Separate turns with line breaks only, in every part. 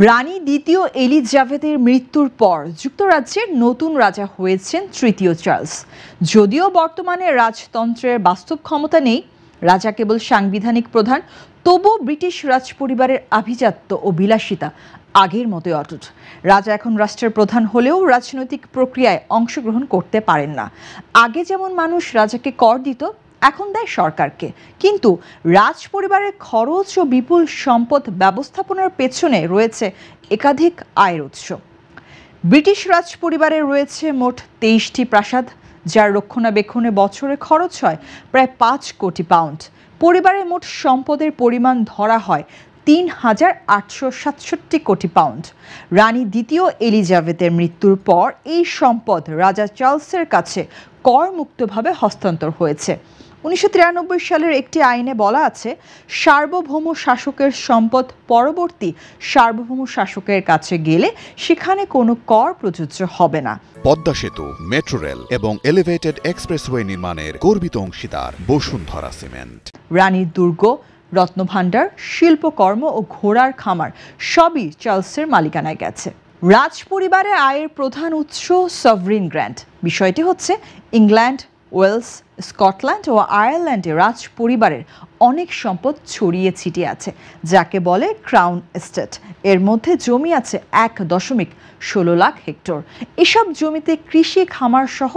রানী দ্বিতীয় এলিজাবেথের মৃত্যুর পর যুক্তরাজ্যের নতুন রাজা হয়েছেন তৃতীয় চার্লস। যদিও বর্তমানে রাজতন্ত্রের বাস্তব ক্ষমতা নেই, রাজা কেবল সাংবিধানিক প্রধান, তবু ব্রিটিশ রাজপরিবারের আভিজাত্য ও বিলাসিতা আগের মতোই অটুট। রাজা এখন রাষ্ট্রের প্রধান হলেও রাজনৈতিক প্রক্রিয়ায় অংশগ্রহণ করতে পারেন না। আগে যেমন মানুষ রাজাকে কর দিত, এখন দেয় সরকারকে। কিন্তু রাজ পরিবারের খরচ ও বিপুল সম্পদ ব্যবস্থাপনার পেছনে রয়েছে একাধিক আয়ের উৎস। ব্রিটিশ রাজ পরিবারে রয়েছে মোট 23টি প্রাসাদ, যার রক্ষণাবেক্ষণে বছরে খরচ হয় প্রায় 5 কোটি পাউন্ড। পরিবারের মোট সম্পদের পরিমাণ ধরা হয় 3,867 কোটি পাউন্ড। রানী দ্বিতীয় এলিজাবেথের মৃত্যুর পর এই সম্পদ রাজা চার্লসের কাছে করমুক্তভাবে হস্তান্তর হয়েছে। 1993 সালের একটি আইনে বলা আছে, সার্বভৌম শাসকের সম্পদ পরবর্তী সার্বভৌম শাসকের কাছে গেলে সেখানে কোনো কর প্রযোজ্য হবে না।
পদ্মা সেতু, মেট্রো রেল এবং এলিভেটেড এক্সপ্রেসওয়ে নির্মাণের গর্বিত অংশীদার বসুন্ধরা সিমেন্ট।
রানীর দুর্গ, রত্নভাণ্ডার, শিল্পকর্ম ও ঘোড়ার খামার সবই চার্লসের মালিকানায় গেছে। রাজ পরিবারের আয়ের প্রধান উৎস সভরিন গ্র্যান্ট। বিষয়টি হচ্ছে, ইংল্যান্ড, ওয়েলস, স্কটল্যান্ড ও আয়ারল্যান্ডে রাজ পরিবারের অনেক সম্পদ ছড়িয়ে ছিটিয়ে আছে, যাকে বলে ক্রাউন এস্টেট। এর মধ্যে জমি আছে 1.16 লাখ হেক্টর। এসব জমিতে কৃষি খামার সহ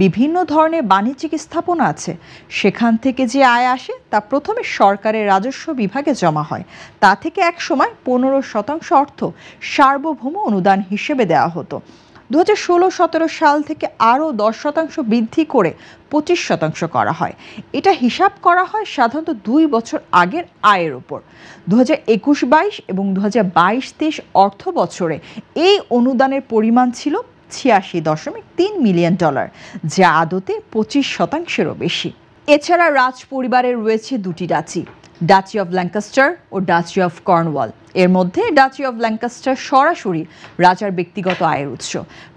বিভিন্ন ধরনের বাণিজ্যিক স্থাপনা আছে। সেখান থেকে যে আয় আসে তা প্রথমে সরকারের রাজস্ব বিভাগে জমা হয়। তা থেকে একসময় 15% অর্থ সার্বভৌম অনুদান হিসেবে দেওয়া হতো। 2016-17 সাল থেকে আরও 10% বৃদ্ধি করে 25% করা হয়। এটা হিসাব করা হয় সাধারণত 2 বছর আগের আয়ের উপর। 2021-22 এবং 2022-23 অর্থ বছরে এই অনুদানের পরিমাণ ছিল $86.3 মিলিয়ন, যা আদতে 25%-এরও বেশি। এছাড়া রাজ পরিবারের রয়েছে 2টি ডাচি, ডাচি অফ ল্যাঙ্কাস্টার ও ডাচি অফ কর্নওয়াল। এর মধ্যে ডাচি অফ ল্যাঙ্কাস্টার সরাসরি রাজার ব্যক্তিগত আয়ের উৎস।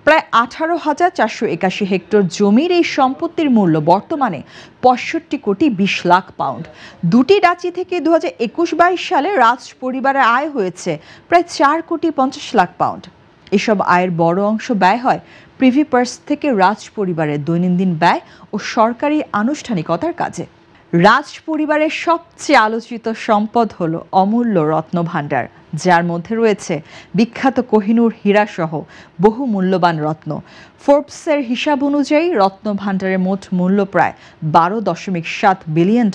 প্রায় 18,481 হেক্টর জমির এই সম্পত্তির মূল্য বর্তমানে 65 কোটি 20 লাখ পাউন্ড। 2টি ডাচি থেকে 2021-22 সালে রাজ পরিবারের আয় হয়েছে প্রায় 4 কোটি 50 লাখ পাউন্ড। এসব আয়ের বড় অংশ ব্যয় হয় প্রিভি পার্স থেকে রাজ পরিবারের দৈনন্দিন ব্যয় ও সরকারি আনুষ্ঠানিকতার কাজে। রাজ পরিবারের সবচেয়ে আলোচিত সম্পদ হলো অমূল্য রত্নভাণ্ডার, যার মধ্যে রয়েছে বিখ্যাত কোহিনূর হীরা সহ বহু মূল্যবান রত্ন। ফোর্বসের হিসাব অনুযায়ী রত্নভাণ্ডারের মোট মূল্য প্রায় $12.7 বিলিয়ন।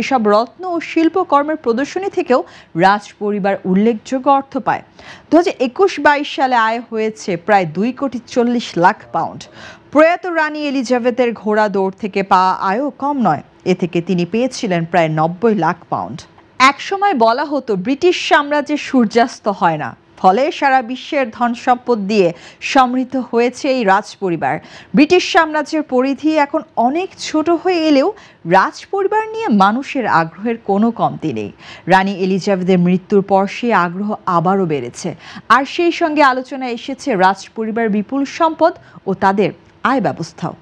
এসব রত্ন ও শিল্পকর্মের প্রদর্শনী থেকেও রাজ পরিবার উল্লেখযোগ্য অর্থ পায়। 2021-22 সালে আয় হয়েছে প্রায় 2 কোটি 40 লাখ পাউন্ড। প্রয়াত রানী এলিজাবেথের ঘোড়া দৌড় থেকে পাওয়া আয়ও কম নয়। এ থেকে তিনি পেয়েছিলেন প্রায় 90 লাখ পাউন্ড। একসময় বলা হতো ব্রিটিশ সাম্রাজ্যের সূর্যাস্ত হয় না, ফলে সারা বিশ্বের ধন সম্পদ দিয়ে সমৃদ্ধ হয়েছে এই রাজ পরিবার। ব্রিটিশ সাম্রাজ্যের পরিধি এখন অনেক ছোট হয়ে এলেও রাজ পরিবার নিয়ে মানুষের আগ্রহের কোনো কমতি নেই। রানী এলিজাবেথের মৃত্যুর পর সেই আগ্রহ আবারও বেড়েছে, আর সেই সঙ্গে আলোচনায় এসেছে রাজ পরিবার বিপুল সম্পদ ও তাদের আয় ব্যবস্থাও।